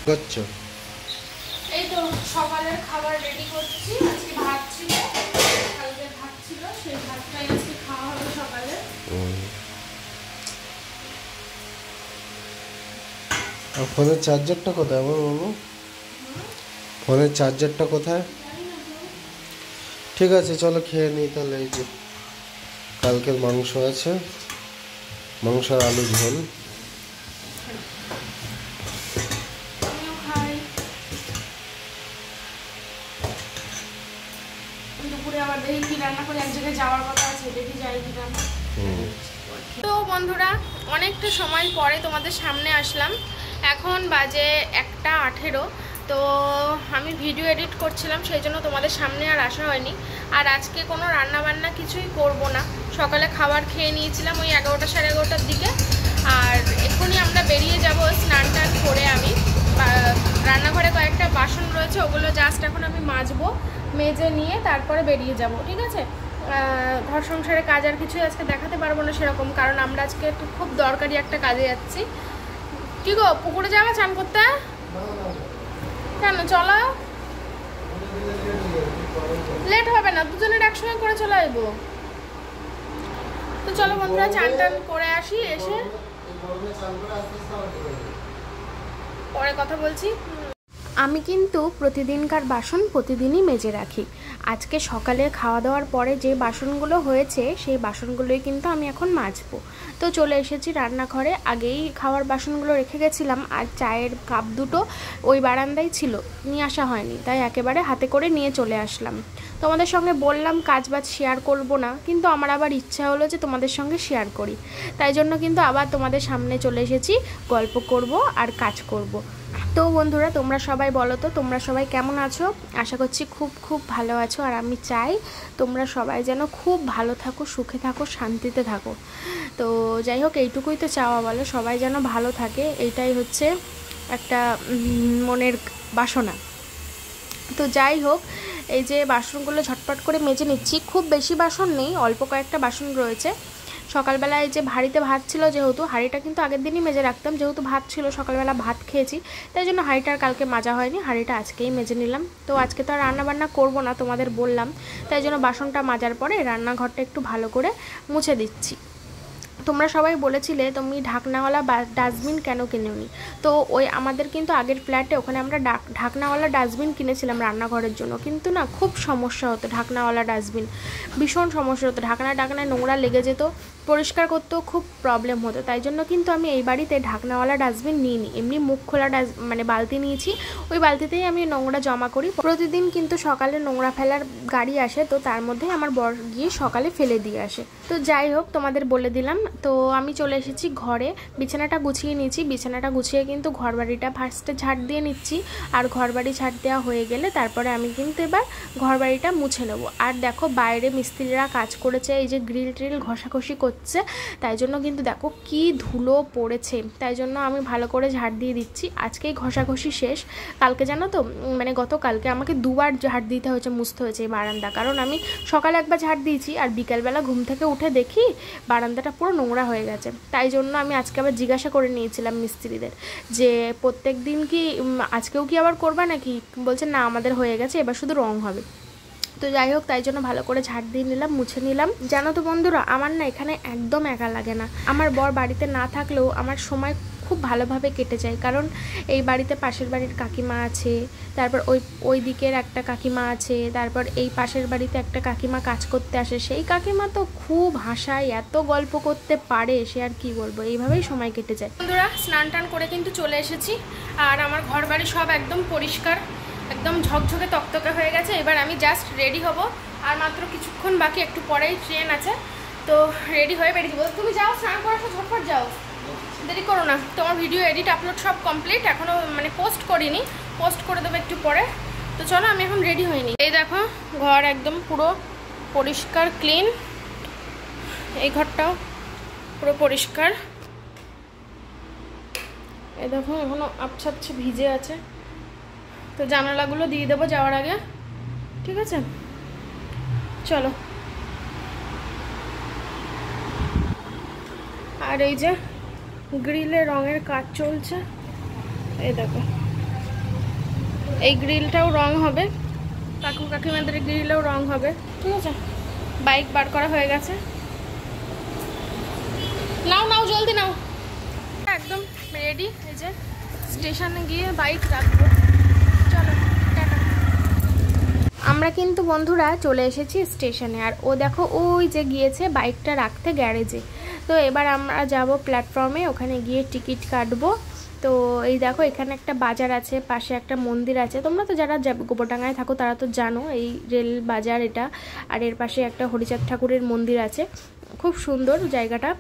করছো? এই তো সকালের খাবার রেডি করছি। আজকে ভাত ছিল, কালকে ভাত ছিল, সেই ভাতটাই আজকে খাওয়া হবে সকালে। আর ফোনের চার্জারটা কোথায় আমার বাবু? ফোনের চার্জারটা কোথায়? ঠিক আছে, চলো খেয়ে নিই তাহলে। এই যে কালকের মাংস আছে, মাংস আর আলু ঝোল। দুপুরে আবার দেখি কি রান্না করে, এক জায়গায় যাওয়ার কথা আছে, দেখি যাই কিনা। তো বন্ধুরা, অনেকটা সময় পরে তোমাদের সামনে আসলাম। এখন বাজে 1:18। তো আমি ভিডিও এডিট করছিলাম, সেই জন্য তোমাদের সামনে আর আসা হয়নি। আর আজকে কোনো রান্না বান্না কিছুই করব না। সকালে খাবার খেয়ে নিয়েছিলাম ওই 11টা সাড়ে 11টার দিকে। আর এখনই আমরা বেরিয়ে যাব স্নান টান করে। আমি রান্নাঘরে কয়েকটা বাসন রয়েছে, ওগুলো জাস্ট এখন আমি মাজবো, মেজে নিয়ে তারপরে বেরিয়ে যাব। ঠিক আছে? ঘর সংসারে কাজ আর কিছুই আজকে দেখাতে পারবো না সেরকম, কারণ আমরা আজকে একটু খুব দরকারি একটা কাজে যাচ্ছি। কি গো, পুকুরে যাওয়া চান করতে? কেন, চলো। লেট হবে না, দুজনের একসঙ্গে করে চলে আসবো। তো চলো বন্ধুরা, চান টান করে আসি, এসে পরে কথা বলছি। আমি কিন্তু প্রতিদিনকার বাসন প্রতিদিনই মেজে রাখি। আজকে সকালে খাওয়া দাওয়ার পরে যে বাসনগুলো হয়েছে সেই বাসনগুলোই কিন্তু আমি এখন মাজবো। তো চলে এসেছি রান্নাঘরে। আগেই খাওয়ার বাসনগুলো রেখে গেছিলাম, আর চায়ের কাপ দুটো ওই বারান্দায় ছিল, নিয়ে আসা হয়নি, তাই একেবারে হাতে করে নিয়ে চলে আসলাম। তোমাদের সঙ্গে বললাম কাজবাজ শেয়ার করব না, কিন্তু আমার আবার ইচ্ছা হলো যে তোমাদের সঙ্গে শেয়ার করি, তাই জন্য কিন্তু আবার তোমাদের সামনে চলে এসেছি, গল্প করব আর কাজ করব। তো বন্ধুরা, তোমরা সবাই বলো তো, তোমরা সবাই কেমন আছো? আশা করছি খুব খুব ভালো আছো। আর আমি চাই তোমরা সবাই যেন খুব ভালো থাকো, সুখে থাকো, শান্তিতে থাকো। তো যাই হোক, এইটুকুই তো চাওয়া, বলো, সবাই যেন ভালো থাকে, এইটাই হচ্ছে একটা মনের বাসনা। তো যাই হোক, এই যে বাসনগুলো ঝটপট করে মেজে নিচ্ছি। খুব বেশি বাসন নেই, অল্প কয়েকটা বাসন রয়েছে। সকালবেলায় যে হাঁড়িতে ভাত ছিল, যেহেতু হাঁড়িটা কিন্তু আগের দিনই মেজে রাখতাম, যেহেতু ভাত ছিল, সকালবেলা ভাত খেয়েছি, তাই জন্য হাঁড়িটা আর কালকে মাজা হয়নি, হাঁড়িটা আজকেই মেজে নিলাম। তো আজকে তো আর রান্নাবান্না করবো না, তোমাদের বললাম, তাই জন্য বাসনটা মাজার পরে রান্নাঘরটা একটু ভালো করে মুছে দিচ্ছি। তোমরা সবাই বলেছিলে তুমি ঢাকনাওয়ালা ডাস্টবিন কেন কিনোনি। তো ওই আমাদের কিন্তু আগের ফ্ল্যাটে ওখানে আমরা ঢাকনাওয়ালা ডাস্টবিন কিনেছিলাম রান্নাঘরের জন্য, কিন্তু না খুব সমস্যা হতো, ঢাকনাওয়ালা ডাস্টবিন ভীষণ সমস্যা হতো, ঢাকনায় নোংরা লেগে যেত, পরিষ্কার করতেও খুব প্রবলেম হতো। তাই জন্য কিন্তু আমি এই বাড়িতে ঢাকনাওয়ালা ডাস্টবিন নিইনি, এমনি মুখ খোলা মানে বালতি নিয়েছি। ওই বালতিতেই আমি নোংরা জমা করি। প্রতিদিন কিন্তু সকালে নোংরা ফেলার গাড়ি আসে, তো তার মধ্যে আমার বর গিয়ে সকালে ফেলে দিয়ে আসে। তো যাই হোক, তোমাদের বলে দিলাম। তো আমি চলে এসেছি ঘরে, বিছানাটা গুছিয়ে নিয়েছি। বিছানাটা গুছিয়ে কিন্তু ঘরবাড়িটা ফার্স্টে ঝাড় দিয়ে নিচ্ছি, আর ঘরবাড়ি ঝাড় দেওয়া হয়ে গেলে তারপরে আমি কিন্তু এবার ঘরবাড়িটা মুছে নেব। আর দেখো, বাইরে মিস্ত্রিরা কাজ করেছে, এই যে গ্রিল ট্রিল ঘষাঘষি করছে, তাই জন্য কিন্তু দেখো কি ধুলো পড়েছে, তাই জন্য আমি ভালো করে ঝাড় দিয়ে দিচ্ছি। আজকেই ঘষাঘষি শেষ। কালকে জানো তো, মানে গতকালকে আমাকে দুবার ঝাড় দিতে হয়েছে, মুছতে হয়েছে এই বারান্দা, কারণ আমি সকালে একবার ঝাড় দিয়েছি, আর বিকালবেলা ঘুম থেকে উঠে দেখি বারান্দাটা পুরো নোংরা হয়ে গেছে। তাই জন্য আমি আজকে আবার জিজ্ঞাসা করে নিয়েছিলাম মিস্ত্রিদের যে প্রত্যেক দিন কি আজকেও কি আবার করবা নাকি। বলছে না, আমাদের হয়ে গেছে, এবার শুধু রং হবে। তো যাই হোক, তাই জন্য ভালো করে ঝাড় দিয়ে নিলাম, মুছে নিলাম। জানো তো বন্ধুরা, আমার না এখানে একদম একা লাগে না। আমার বর বাড়িতে না থাকলেও আমার সময় খুব ভালোভাবে কেটে যায়, কারণ এই বাড়িতে পাশের বাড়ির কাকিমা আছে, তারপর ওই দিকের একটা কাকিমা আছে, তারপর এই পাশের বাড়িতে একটা কাকিমা কাজ করতে আসে, সেই কাকিমা তো খুব হাসায়, এত গল্প করতে পারে, সে আর কি বলবো, এইভাবেই সময় কেটে যায়। বন্ধুরা, স্নান টান করে কিন্তু চলে এসেছি, আর আমার ঘর বাড়ি সব একদম পরিষ্কার, একদম ঝকঝকে তকতকে হয়ে গেছে। এবার আমি জাস্ট রেডি হব, আর মাত্র কিছুক্ষণ বাকি, একটু পরেই ট্রেন আছে, তো রেডি হয়ে বেরিয়ে যাবো। তুমি যাও, স্নান করে ঝটপট যাও, দেরি করো না। তোমার ভিডিও এডিট আপলোড সব কমপ্লিট, এখনও মানে পোস্ট করিনি, পোস্ট করে দেবো একটু পরে। তো চলো, আমি এখন রেডি হইনি। এই দেখো, ঘর একদম পুরো পরিষ্কার ক্লিন, এই ঘরটাও পুরো পরিষ্কার। এই দেখো, এখনো আবছা ভিজে আছে, তো জানালাগুলো দিয়ে দেবো যাওয়ার আগে, ঠিক আছে? চলো। আর এই যে গ্রিলে রঙের কাজ চলছে, এই দেখো এই গ্রিলটাও রং হবে, কাকু কাকিমাদের গ্রিলেও রং হবে। ঠিক আছে, বাইক বার করা হয়ে গেছে। নাও নাও জলদি নাও। একদম রেডি। এই যে স্টেশনে গিয়ে বাইক রাখবো। চলো টাটা। আমরা কিন্তু বন্ধুরা চলে এসেছি স্টেশনে, আর ও দেখো ওই যে গিয়েছে বাইকটা রাখতে গ্যারেজে। তো এবার আমরা যাব প্ল্যাটফর্মে, ওখানে গিয়ে টিকিট কাটবো। তো এই দেখো এখানে একটা বাজার আছে, পাশে একটা মন্দির আছে। তোমরা তো যারা গোবরডাঙ্গায় থাকো তারা তো জানো এই রেল বাজার এটা। আর এর পাশে একটা হরিচাঁদ ঠাকুরের মন্দির আছে, খুব সুন্দর জায়গাটা।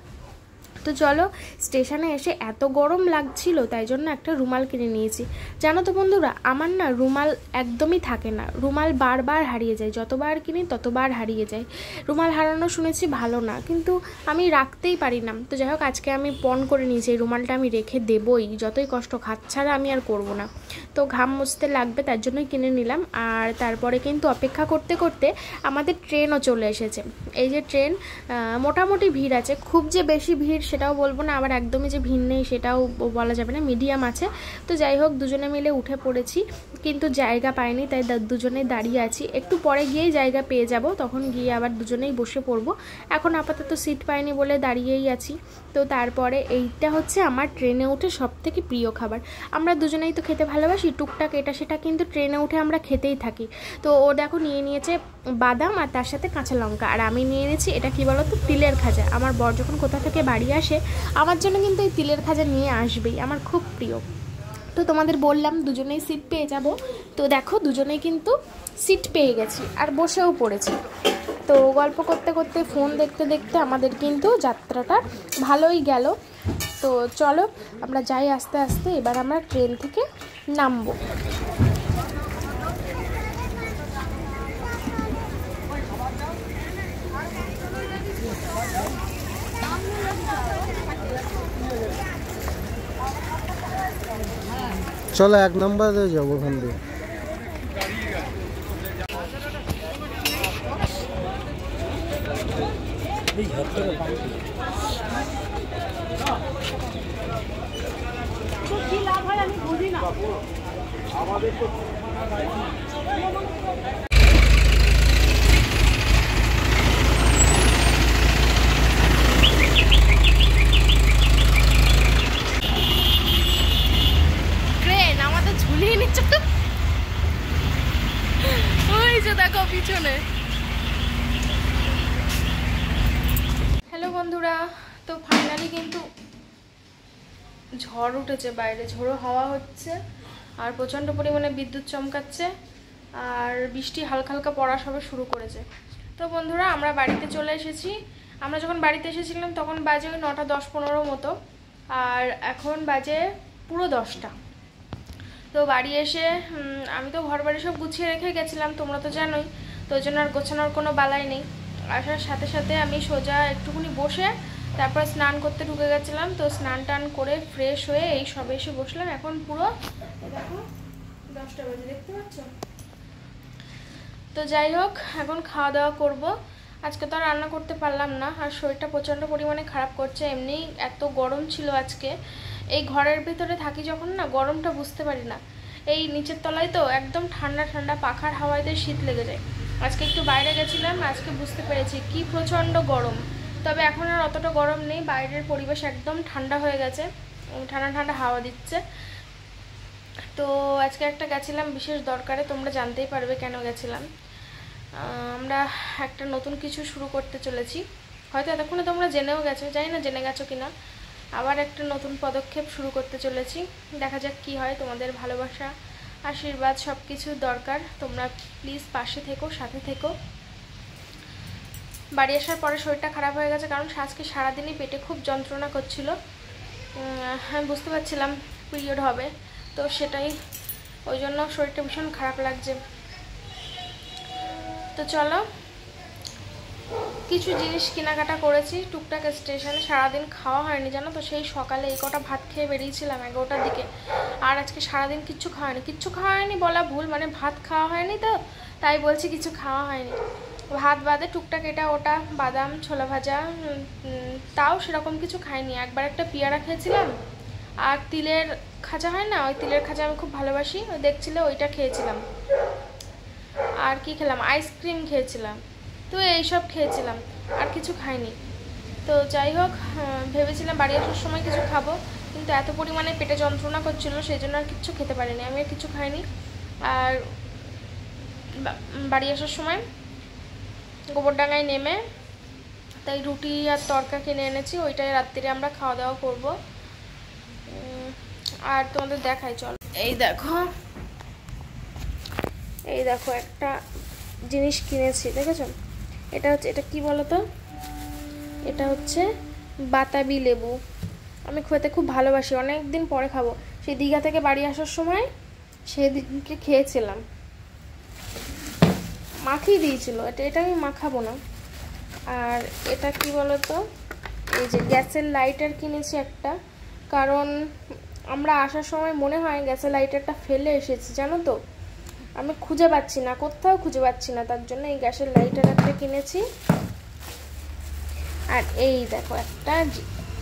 তো চলো, স্টেশনে এসে এত গরম লাগছিল তাই জন্য একটা রুমাল কিনে নিয়েছি। জানো তো বন্ধুরা, আমার না রুমাল একদমই থাকে না, রুমাল বারবার হারিয়ে যায়, যতবার কিনি ততবার হারিয়ে যায়। রুমাল হারানো শুনেছি ভালো না, কিন্তু আমি রাখতেই পারি না। তো যাই হোক, আজকে আমি পণ করে নিয়েছি এই রুমালটা আমি রেখে দেবই, যতই কষ্ট হাত ছাড়া আমি আর করব না। তো ঘাম মুছতে লাগবে তার জন্যই কিনে নিলাম। আর তারপরে কিন্তু অপেক্ষা করতে করতে আমাদের ট্রেনও চলে এসেছে। এই যে ট্রেন, মোটামুটি ভিড় আছে, খুব যে বেশি ভিড় সেটাও বলবো না, আবার একদমই যে ভিড় নেই সেটাও বলা যাবে না, মিডিয়াম আছে। তো যাই হোক, দুজনে মিলে উঠে পড়েছি, কিন্তু জায়গা পাইনি, তাই দুজনেই দাঁড়িয়ে আছি। একটু পরে গিয়েই জায়গা পেয়ে যাব, তখন গিয়ে আবার দুজনেই বসে পড়বো। এখন আপাতত সিট পাইনি বলে দাঁড়িয়েই আছি। তো তারপরে এইটা হচ্ছে আমার ট্রেনে উঠে সবথেকে প্রিয় খাবার। আমরা দুজনেই তো খেতে ভালোবাসি, টুকটাক এটা সেটা কিন্তু ট্রেনে উঠে আমরা খেতেই থাকি। তো ও দেখো নিয়ে নিয়েছে বাদাম আর তার সাথে কাঁচা লঙ্কা, আর আমি নিয়ে নিয়েছি এটা কি বলো তো, তিলের খাজা। আমার বর যখন কোথা থেকে বাড়ি আসে আমার জন্য কিন্তু এই তিলের খাজা নিয়ে আসবেই, আমার খুব প্রিয়। তো তোমাদের বললাম দুজনেই সিট পেয়ে যাব। তো দেখো দুজনেই কিন্তু সিট পেয়ে গেছি আর বসেও পড়েছি। তো গল্প করতে করতে ফোন দেখতে দেখতে আমাদের কিন্তু যাত্রাটা ভালোই গেল। তো চলো আমরা যাই আস্তে আস্তে, এবার আমরা ট্রেন থেকে নামবো। চলো 1 নম্বরে যাবো ওখান দিয়ে। দেখো পিছনে। হ্যালো বন্ধুরা, তো ফাইনালি কিন্তু ঝড় উঠেছে, বাইরে ঝোড়ো হাওয়া হচ্ছে আর প্রচণ্ড পরিমাণে বিদ্যুৎ চমকাচ্ছে, আর বৃষ্টি হালকা হালকা পড়া সবে শুরু করেছে। তো বন্ধুরা আমরা বাড়িতে চলে এসেছি। আমরা যখন বাড়িতে এসেছিলাম তখন বাজে ওই 9টা 10-15 মতো, আর এখন বাজে পুরো 10টা। তো বাড়ি এসে আমি তো ঘর বাড়ি সব গুছিয়ে রেখে গেছিলাম, তোমরা তো জানোই, তো ওই জন্য আর গোছানোর কোনো বালাই নেই। আসার সাথে সাথে আমি সোজা একটুখানি বসে তারপর স্নান করতে ঢুকে গেছিলাম। তো স্নান টান করে ফ্রেশ হয়ে এই সবে এসে বসলাম। এখন পুরো দেখো 10টা বাজে, দেখতে পাচ্ছ। তো যাই হোক, এখন খাওয়া দাওয়া করব। আজকে তো আর রান্না করতে পারলাম না, আর শরীরটা প্রচণ্ড পরিমাণে খারাপ করছে। এমনি এত গরম ছিল আজকে, এই ঘরের ভিতরে থাকি যখন না, গরমটা বুঝতে পারি না। এই নিচের তলায় তো একদম ঠান্ডা ঠান্ডা পাখার হাওয়াতে শীত লেগে যায়। আজকে একটু বাইরে গেছিলাম, আজকে বুঝতে পেরেছি কি প্রচণ্ড গরম। তবে এখন আর অতটা গরম নেই, বাইরের পরিবেশ একদম ঠান্ডা হয়ে গেছে, ঠান্ডা ঠান্ডা হাওয়া দিচ্ছে। তো আজকে একটা গেছিলাম বিশেষ দরকারে, তোমরা জানতেই পারবে কেন গেছিলাম। আমরা একটা নতুন কিছু শুরু করতে চলেছি, হয়তো এতক্ষণে তোমরা জেনেও গেছো, জানি না জেনে গেছো কিনা। আবার একটা নতুন পদক্ষেপ শুরু করতে চলেছি, দেখা যাক কি হয়। তোমাদের ভালোবাসা আশীর্বাদ সব কিছু দরকার, তোমরা প্লিজ পাশে থেকো, সাথে থেকো। বাড়ি আসার পরে শরীরটা খারাপ হয়ে গেছে, কারণ আজকে সারাদিনই পেটে খুব যন্ত্রণা করছিল। আমি বুঝতে পারছিলাম পিরিয়ড হবে, তো সেটাই, ওই জন্য শরীরটা ভীষণ খারাপ লাগছে। তো চলো, কিছু জিনিস কেনাকাটা করেছি টুকটাক স্টেশনে। সারাদিন খাওয়া হয়নি জানো তো, সেই সকালে এই কটা ভাত খেয়ে বেরিয়েছিলাম 11টার দিকে, আর আজকে সারাদিন কিচ্ছু খাওয়া হয়নি বলা ভুল, মানে ভাত খাওয়া হয়নি, তো তাই বলছি কিছু খাওয়া হয়নি। ভাত বাদে টুকটাক এটা ওটা, বাদাম ছোলা ভাজা, তাও সেরকম কিছু খাইনি। একবার একটা পেয়ারা খেয়েছিলাম, আর তিলের খাজা হয় না, ওই তিলের খাজা আমি খুব ভালোবাসি, ওই দেখছিলে ওইটা খেয়েছিলাম। আর কি খেলাম, আইসক্রিম খেয়েছিলাম, তো এইসব খেয়েছিলাম, আর কিছু খাইনি। তো যাই হোক, ভেবেছিলাম বাড়ি আসার সময় কিছু খাবো, কিন্তু এত পরিমাণে পেটে যন্ত্রণা করছিল সেই জন্য আর কিছু খেতে পারিনি, আমি আর কিছু খাইনি। আর বাড়ি আসার সময় গোবরডাঙ্গায় নেমে তাই রুটি আর তরকা কিনে এনেছি, ওইটাই রাত্রিরে আমরা খাওয়া দাওয়া করবো। আর তোমাদের দেখাই, চল। এই দেখো একটা জিনিস কিনেছি, দেখেছো? এটা কি বলো তো, এটা হচ্ছে বাতাবি লেবু। আমি খেতে খুব ভালোবাসি, অনেক দিন পরে খাবো। সেই দীঘা থেকে বাড়ি আসার সময় সেদিনকে খেয়েছিলাম, মাখিয়ে দিয়েছিল। এটা আমি মাখাবো না। আর এটা কি বলো তো, এই যে গ্যাসের লাইটার কিনেছি একটা, কারণ আমরা আসার সময় মনে হয় গ্যাসের লাইটারটা ফেলে এসেছি, জানো তো। আমি খুঁজে পাচ্ছি না, কোথাও খুঁজে পাচ্ছি না, তার জন্য এই গ্যাসের লাইটার একটা কিনেছি। আর এই দেখো একটা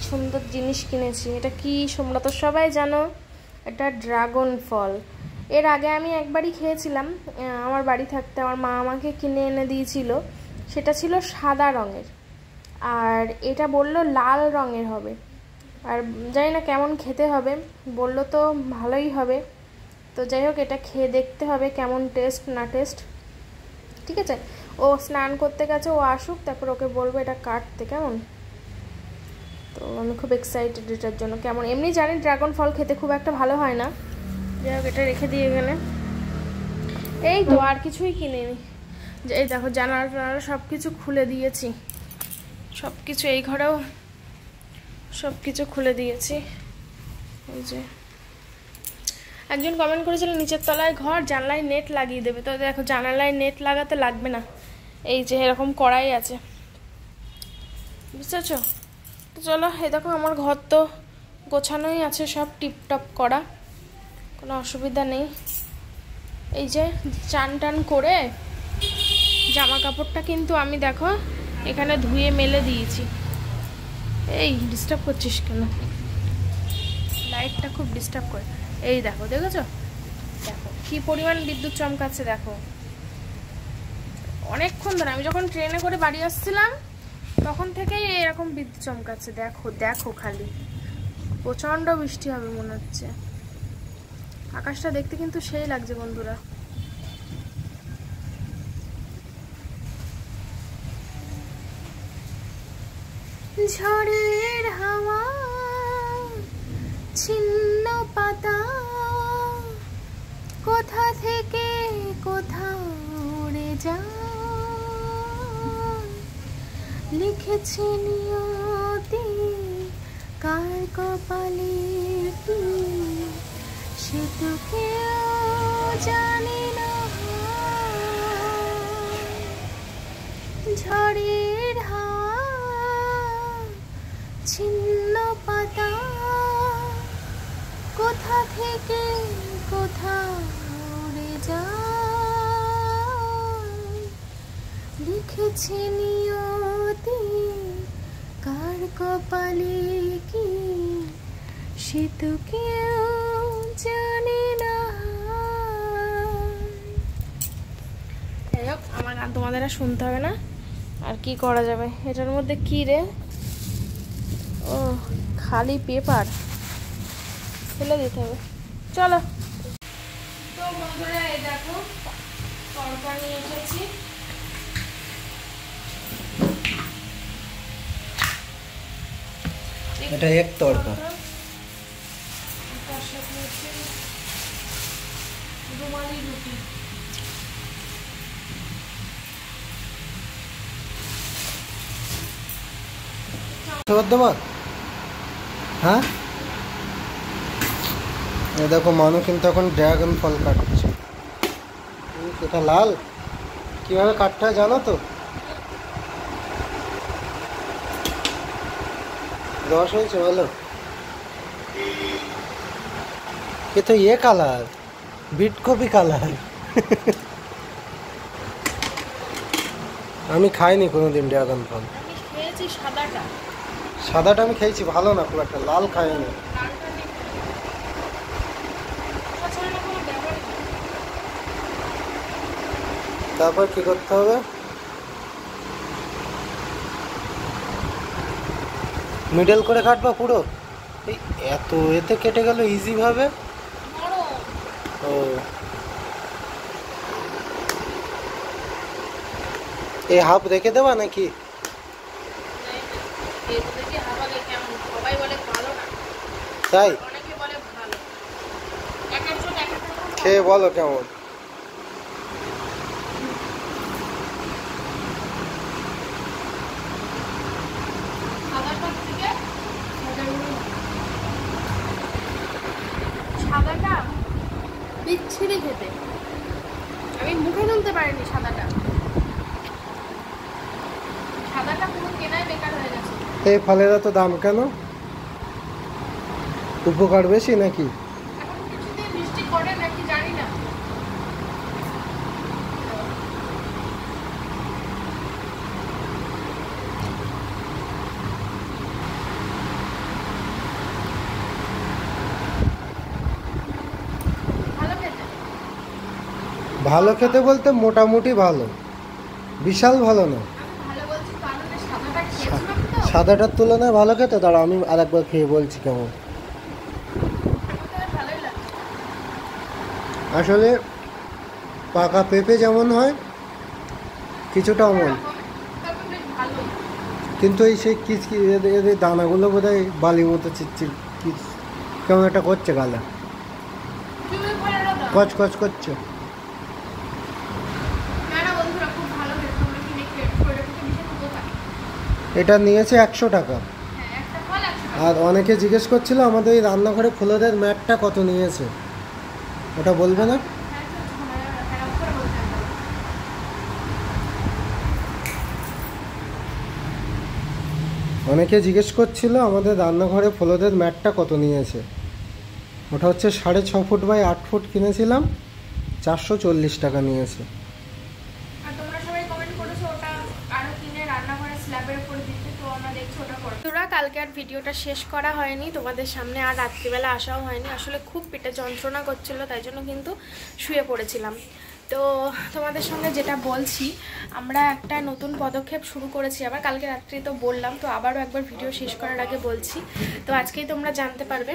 সুন্দর জিনিস কিনেছি, এটা কি তোমরা তো সবাই জানো, এটা ড্রাগন ফল। এর আগে আমি একবারই খেয়েছিলাম, আমার বাড়ি থাকতে আমার মা আমাকে কিনে এনে দিয়েছিল, সেটা ছিল সাদা রঙের, আর এটা বললো লাল রঙের হবে। আর জানি না কেমন খেতে হবে, বললো তো ভালোই হবে। তো যাই হোক, এটা খেয়ে দেখতে হবে কেমন টেস্ট না টেস্ট, ঠিক আছে? ও স্নান করতে গেছে, ও আসুক, তারপর ওকে বলবো এটা কাটতে, কেমন? তো আমি খুব এক্সাইটেড এটার জন্য। কেমন, এমনি জানি ড্রাগন ফল খেতে খুব একটা ভালো হয় না। যাই হোক, এটা রেখে দিয়ে গেলে এই তো, আর কিছুই কিনিনি। এই দেখো জানালা সব কিছু খুলে দিয়েছি, সব কিছু, এই ঘরেও সব কিছু খুলে দিয়েছি। এই যে একজন কমেন্ট করেছিল নিচের তলায় ঘর, জানলায় নেট লাগিয়ে দেবে, তো দেখো জানালায় নেট লাগাতে লাগবে না, এই যে এরকম করাই আছে, বুঝতেছ? তো চলো, এই দেখো আমার ঘর তো গোছানোই আছে, সব টিপটপ করা, কোনো অসুবিধা নেই। এই যে চান টান করে জামা কাপড়টা কিন্তু আমি দেখো এখানে ধুয়ে মেলে দিয়েছি। এই ডিস্টার্ব করছিস কেন? লাইটটা খুব ডিস্টার্ব করে। এই দেখো, দেখেছো? দেখো কি পরিমাণ বিদ্যুৎ চমকাচ্ছে, দেখো অনেকক্ষণ ধরে, আমি যখন ট্রেনে করে বাড়ি আসছিলাম তখন থেকেই এরকম বিদ্যুৎ চমকাচ্ছে। দেখো দেখো খালি, প্রচণ্ড বৃষ্টি হবে মনে হচ্ছে। আকাশটা দেখতে কিন্তু সেই লাগছে বন্ধুরা। ঝড়ের হাওয়া, ছিন্ন পাতা, কোথা থেকে কোথাও উড়ে যায়, লিখেছে নিয়তি কার কপালে কি, সে তো কেউ জানে না। ঝড়ের হাওয়া, ছিন্ন পাতা, কোথা থেকে কোথাও উড়ে যায়, লিখেছে নিয়তি কার কপালে কি, সে তো কেউ জানে না। যাই হোক, আমার গান তোমাদের আর শুনতে হবে না, আর কি করা যাবে। এটার মধ্যে কি রে, ও খালি পেপার, ফেলে দিতে হবে। চলো তো বন্ধুরা, এই দেখো তরকা নিয়ে এসেছি। এটা এক তরকা, তার সাথে হচ্ছে রুমালি রুটি। দেবা, হ্যাঁ? দেখো মানু কিন্তু এখন ড্রাগন ফল কাটছে। এটা লাল, কিভাবে কাটতে হয় জানো তো? রস হয়েছে ভালো, এ তো ইয়ে কালার, বিট কপি কালার। আমি খাইনি কোনোদিন ড্রাগন ফল। আমি খেয়েছি সাদাটা, সাদাটা আমি খেয়েছি, ভালো না খুব একটা, লাল খাইনি। তারপর কি করতে হবে? মিডল করে কাটবা পুরো? এই এত এতে কেটে গেল ইজি ভাবে। ও এই হাফ রেখে দেবা নাকি? তাই খেয়ে বলো কেমন। সাদাটা বিচ্ছিরি খেতে, আমি মুখে তুলতে পারিনি সাদাটা। সাদাটা পুরো কেনাই বেকার হয়ে গেছে। এই ফলের এত দাম কেন? উপকার বেশি নাকি? এখন কিছু দিয়ে মিষ্টি করে নাকি জানি না। ভালো খেতে, ভালো খেতে বলতে মোটামুটি ভালো, বিশাল ভালো না। আমি ভালো বলছি কারণ সাদাটা খেয়েছিলাম তো। সাদাটার তুলনায় ভালো খেতে। দাঁড়া আমি আরেকবার খেয়ে বলছি কেমন। ভালোই লাগে। আসলে পাকা পেঁপে যেমন হয় কিছুটা অমন, তবে বেশ ভালো। কিন্তু এই সেই এদের দানাগুলো বোধহয় বালির মতো চিচ্ছির কি কেমন একটা করছে গালে, তুমি ভালো লাগা। কচকচ করছে। না না বন্ধুরা, খুব ভালো খেতে, তোমরা কিনে খেয়ে করে খেতে ভীষণ উপকার। এটা নিয়েছে 100 টাকা। হ্যাঁ, একটা ফল 100 টাকা। আর অনেকে জিজ্ঞেস করছিল আমাদের এই রান্নাঘরে ফুলদের ম্যাটটা কত নিয়েছে, ওটা বলবে না? হ্যাঁ, হ্যাঁ, উপরে বলতে হবে। অনেকে জিজ্ঞেস করছিল আমাদের রান্নাঘরে ফুলদের ম্যাটটা কত নিয়েছে। ওটা হচ্ছে 6.5 ফুট বাই 8 ফুট কিনেছিলাম, 440 টাকা নিয়েছে। আর তোমরা সবাই কমেন্ট করেছো ওটা আরো কিনে রান্নাঘরে স্ল্যাবের উপর দিতে, তো আমরা দেখছি ওটা করব। তোরা কালকে আর ভিডিওটা শেষ করা হয়নি তোমাদের সামনে, আর রাত্রিবেলা আসাও হয়নি। আসলে খুব পেটে যন্ত্রণা করছিল, তাই জন্য কিন্তু শুয়ে পড়েছিলাম। তো তোমাদের সঙ্গে যেটা বলছি, আমরা একটা নতুন পদক্ষেপ শুরু করেছি আবার। কালকে রাত্রি তো বললাম, তো আবারও একবার ভিডিও শেষ করার আগে বলছি। তো আজকেই তোমরা জানতে পারবে।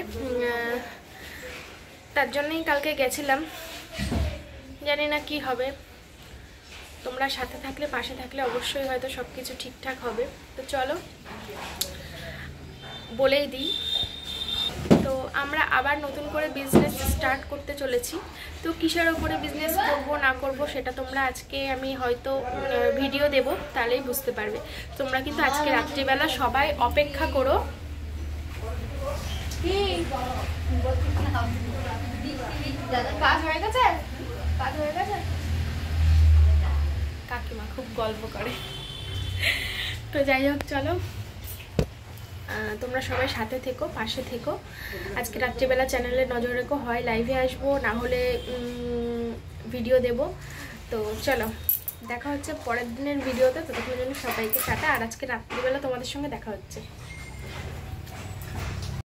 তার জন্যই কালকে গেছিলাম, জানি না কি হবে। তোমরা সাথে থাকলে, পাশে থাকলে অবশ্যই হয়তো সব কিছু ঠিকঠাক হবে। তো চলো বলেই দিই, তো আমরা আবার নতুন করে বিজনেস স্টার্ট করতে চলেছি। তো কিসের ওপরে বিজনেস করব না করব সেটা তোমরা আজকে আমি হয়তো ভিডিও দেব, তাহলেই বুঝতে পারবে। তোমরা কিন্তু আজকে রাত্রিবেলা সবাই অপেক্ষা করো। কাজ হয়ে গেছে? কাজ হয়ে গেছে? কাকিমা খুব গল্প করে। তো যাই হোক, চলো তোমরা সবাই সাথে থেকো, পাশে থেকো। আজকে রাত্রিবেলা চ্যানেলে নজর রেখো, হয় লাইভে আসবো, না হলে ভিডিও দেব। তো চলো দেখা হচ্ছে পরের দিনের ভিডিওতে। ততক্ষণ জন্য সবাইকে টাটা। আর আজকে রাত্রিবেলা তোমাদের সঙ্গে দেখা হচ্ছে।